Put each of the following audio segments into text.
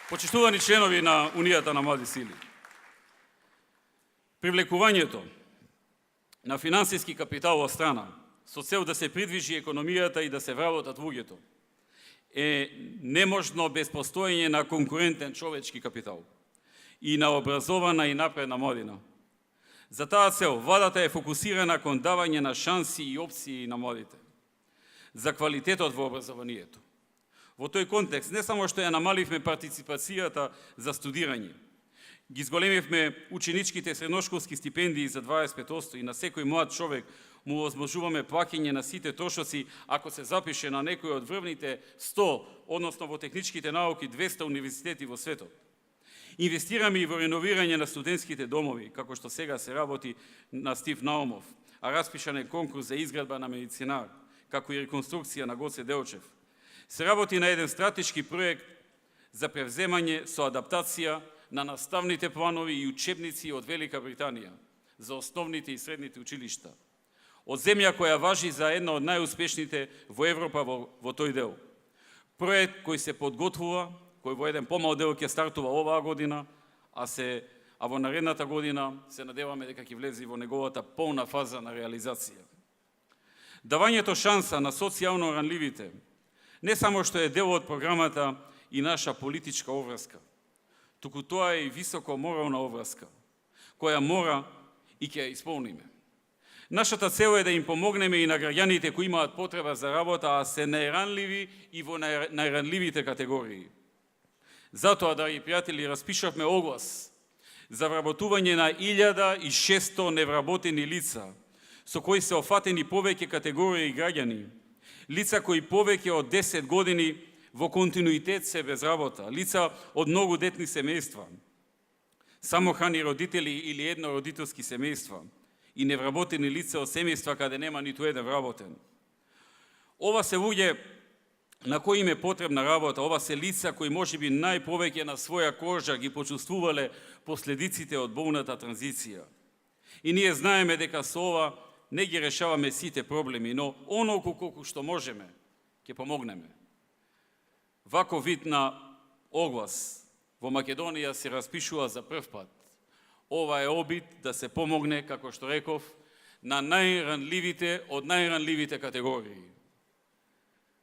Почитувани членови на Унијата на млади сили, привлекувањето на финансиски капитал во страна со цел да се придвижи економијата и да се вработат луѓето е неможно без постоење на конкурентен човечки капитал и на образована и напредна младина. За таа цел, владата е фокусирана кон давање на шанси и опции на младите, за квалитетот во образованието. Во тој контекст, не само што ја намаливме партиципацијата за студирање, ги зголемивме ученичките средношколски стипендии за 25% и на секој млад човек му возможуваме плаќање на сите трошоци ако се запише на некој од врвните 100, односно во техничките науки 200 универзитети во светот. Инвестираме и во реновирање на студентските домови, како што сега се работи на Стив Наумов, а распишан е конкурс за изградба на медицинар, како и реконструкција на Гоце Делчев. Се работи на еден стратешки проект за превземање со адаптација на наставните планови и учебници од Велика Британија за основните и средните училишта. Од земја која важи за една од најуспешните во Европа во тој дел. Проект кој се подготвува, кој во еден помал дел ќе стартува оваа година, а во наредната година се надеваме дека ќе влезе во неговата полна фаза на реализација. Давањето шанса на социјално ранливите не само што е дел од програмата и наша политичка обврска, туку тоа е и високо морална обврска, која мора и ќе ја исполниме. Нашата цел е да им помогнеме и на граѓаните кои имаат потреба за работа, а се најранливи и во најранливите категории. Затоа, драги пријатели, распишавме оглас за вработување на 1600 невработени лица, со кои се офатени повеќе категории граѓани, лица кои повеќе од 10 години во континуитет се без работа, лица од многу детни семејства, самохрани родители или еднородителски семејства и невработени лица од семејства каде нема ниту еден вработен. Ова се луѓе на кои им е потребна работа, ова се лица кои можеби најповеќе на своја кожа ги почувствувале последиците од болната транзиција. И ние знаеме дека со ова не ги решаваме сите проблеми, но онолку колку што можеме, ќе помогнеме. Вако вид на оглас во Македонија се распишува за прв пат. Ова е обид да се помогне, како што реков, на најранливите од најранливите категории.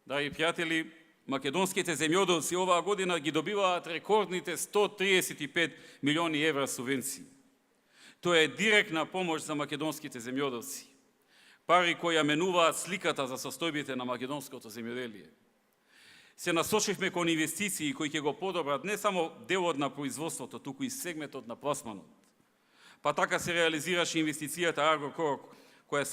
Драги пријатели, македонските земјоделци оваа година ги добиваат рекордните 135 милиони евра субвенции. Тоа е директна помош за македонските земјоделци. Пари кои ја менуваат сликата за состојбите на македонското земјоделие. Се насочивме кон инвестиции кои ќе го подобрат не само делот на производството, туку и сегментот на пласманот. Па така се реализираше инвестицијата Агрокорок, која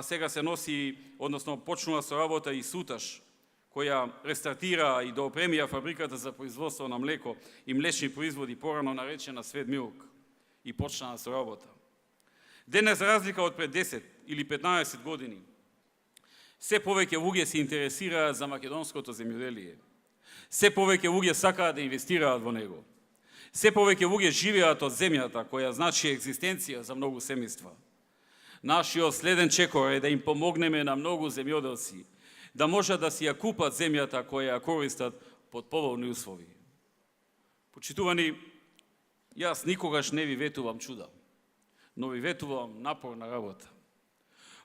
сега се носи, односно почнува со работа и Суташ, која рестартира и доопремија фабриката за производство на млеко и млечни производи, порано наречена Свет Милк, и почнаа со работа. Денес, за разлика од пред 10 или 15 години, се повеќе луѓе се интересираат за македонското земјоделие. Се повеќе луѓе сакаат да инвестираат во него. Се повеќе луѓе живеат од земјата, која значи екзистенција за многу семејства. Нашиот следен чекор е да им помогнеме на многу земјоделци, да можат да си ја купат земјата која ја користат под поволни услови. Почитувани, јас никогаш не ви ветувам чуда, но ви ветувам напорна работа.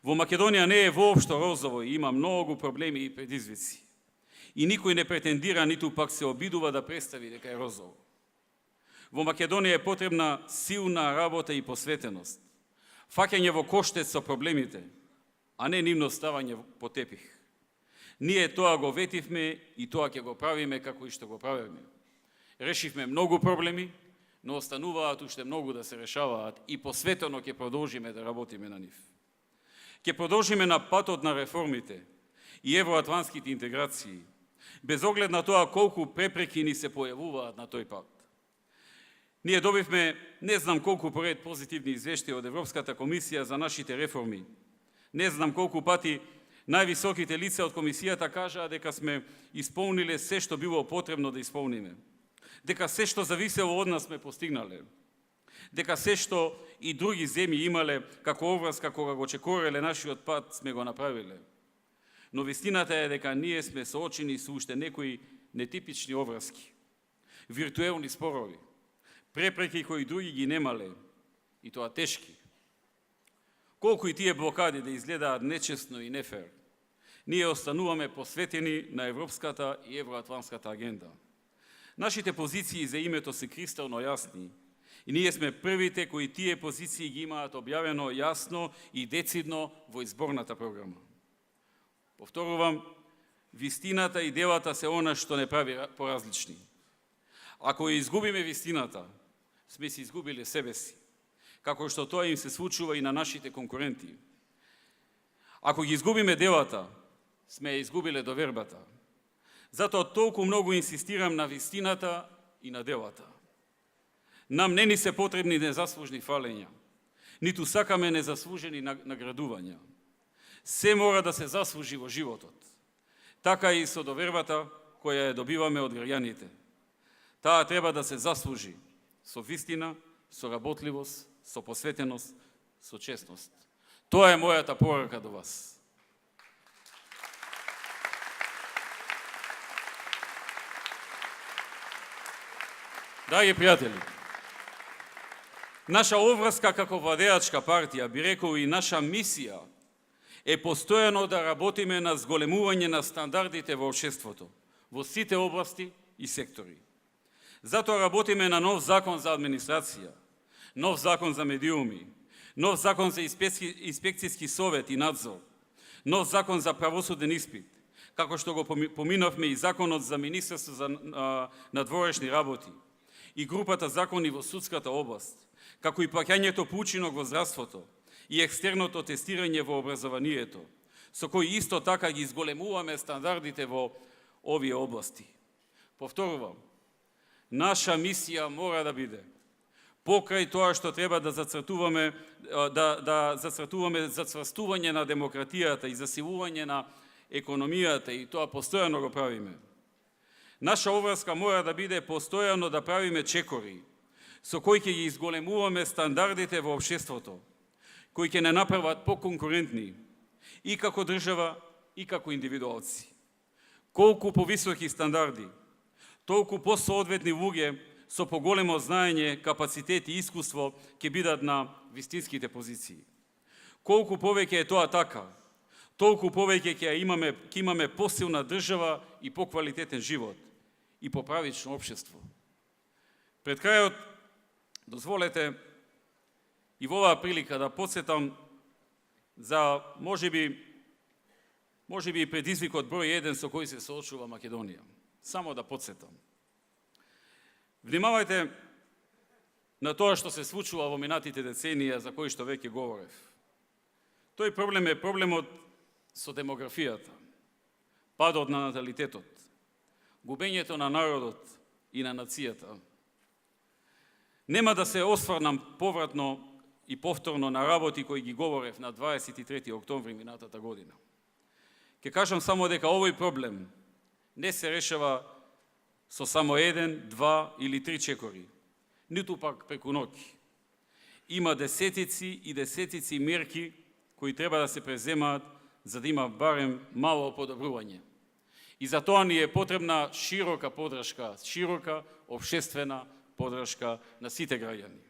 Во Македонија не е воопшто розово и има многу проблеми и предизвици. И никој не претендира, ниту пак се обидува да представи дека е розово. Во Македонија е потребна силна работа и посветеност, фаќање во коштец со проблемите, а не нивно ставање по тепих. Ние тоа го ветивме и тоа ќе го правиме како и што го правиме. Решивме многу проблеми, но остануваат уште многу да се решаваат и посветено ќе продолжиме да работиме на нив. Ќе продолжиме на патот на реформите и евроатлантските интеграции, без оглед на тоа колку препреки ни се појавуваат на тој пат. Ние добивме не знам колку поред позитивни извештаи од Европската комисија за нашите реформи. Не знам колку пати највисоките лица од комисијата кажаа дека сме исполниле се што било потребно да исполниме. Дека се што зависело од нас сме постигнале. Дека се што и други земји имале како обврска кога го чекореле нашиот пат сме го направиле. Но вистината е дека ние сме соочени со уште некои нетипични обврски. виртуелни спорови, препреки кои други ги немале, и тоа тешки. Колку и тие блокади да изгледаат нечесно и нефер, ние остануваме посветени на европската и евроатлантската агенда. Нашите позиции за името се кристално јасни и ние сме првите кои тие позиции ги имаат објавено јасно и децидно во изборната програма. Повторувам, вистината и делата се она што не прави поразлични. Ако ја изгубиме вистината, сме си изгубили себе си, како што тоа им се случува и на нашите конкуренти. Ако ги изгубиме делата, сме ја изгубиле довербата. Затоа толку многу инсистирам на вистината и на делата. Нам не ни се потребни незаслужни фалења, ниту сакаме незаслужени наградувања. Се мора да се заслужи во животот. Така и со довербата која ја добиваме од граѓаните. Таа треба да се заслужи со вистина, со работливост, со посветеност, со честност. Тоа е мојата порака до вас. Драги пријатели, наша обврска како владеачка партија, би рекол и наша мисија, е постојано да работиме на зголемување на стандардите во општеството, во сите области и сектори. Затоа работиме на нов закон за администрација, нов закон за медиуми, нов закон за инспекцијски совет и надзор, нов закон за правосуден испит, како што го поминовме и законот за Министерство за надворешни работи, и групата закони во судската област, како и плаќањето по учинок во здравството и екстерното тестирање во образованието, со кои исто така ги зголемуваме стандардите во овие области. Повторувам, наша мисија мора да биде покрај тоа што треба да зацртуваме, зацврстување на демократијата и засилување на економијата, и тоа постојано го правиме. Наша обврска мора да биде постојано да правиме чекори, со кои ќе ги изголемуваме стандардите во општеството, кои ќе не направат поконкурентни и како држава, и како индивидуалци. Колку повисоки стандарди, толку посоодветни луѓе со поголемо знаење, капацитет и искуство ќе бидат на вистинските позиции. Колку повеќе е тоа така, толку повеќе ќе имаме посилна држава и поквалитетен живот и поправично општество. Пред крајот, дозволете и во оваа прилика да потсетам за можеби предизвикот број 1 со кој се соочува Македонија. Само да потсетам. Внимавајте на тоа што се случува во минатите деценија за кои што веќе говорев. Тој проблем е проблемот со демографијата, падот на наталитетот, губењето на народот и на нацијата. Нема да се осврнам повратно и повторно на работи кои ги говорев на 23. октомври минатата година. Ке кажам само дека овој проблем не се решава со само 1, 2 или 3 чекори, ниту пак преку ноќ. Има десетици и десетици мерки кои треба да се преземаат за да има барем мало подобрување. И за тоа ни е потребна широка поддршка, широка општествена поддршка на сите граѓани.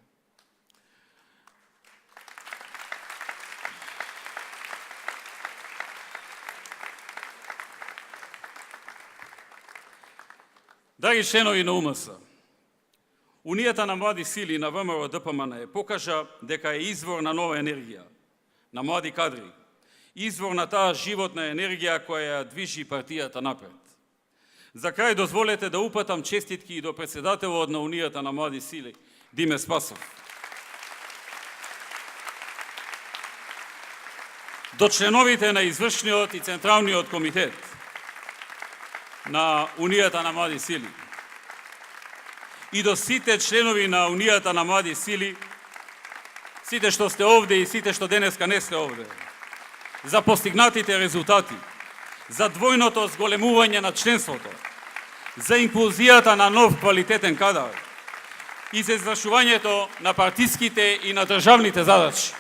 Драги членови на УМС, Унијата на млади сили на ВМРО ДПМН покажа дека е извор на нова енергија, на млади кадри, извор на таа животна енергија која ја движи партијата напред. За крај дозволете да упатам честитки и до председателот на Унијата на млади сили, Диме Спасов. До членовите на извршниот и централниот комитет на Унијата на млади сили и до сите членови на Унијата на млади сили, сите што сте овде и сите што денеска не сте овде, за постигнатите резултати, за двојното зголемување на членството, за инклузијата на нов квалитетен кадар и за извршувањето на партиските и на државните задачи.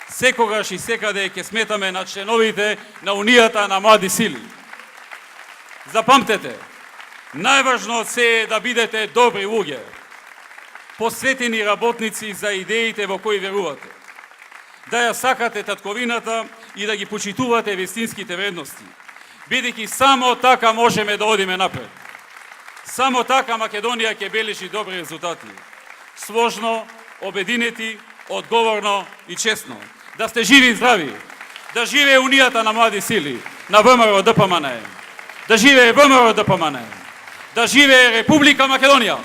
Секогаш и секаде ќе сметаме на членовите на Унијата на млади сили. Запамтете, Најважно од се е да бидете добри луѓе, посветени работници за идеите во кои верувате, да ја сакате татковината и да ги почитувате вистинските вредности, бидејќи само така можеме да одиме напред. Само така Македонија ќе бележи добри резултати. Сложно, обединети, одговорно и честно. Да сте живи и здрави. Да живее Унијата на млади сили, на ВМРО ДПМН. Да живее ВМРО ДПМН. Да живее Република Македонија.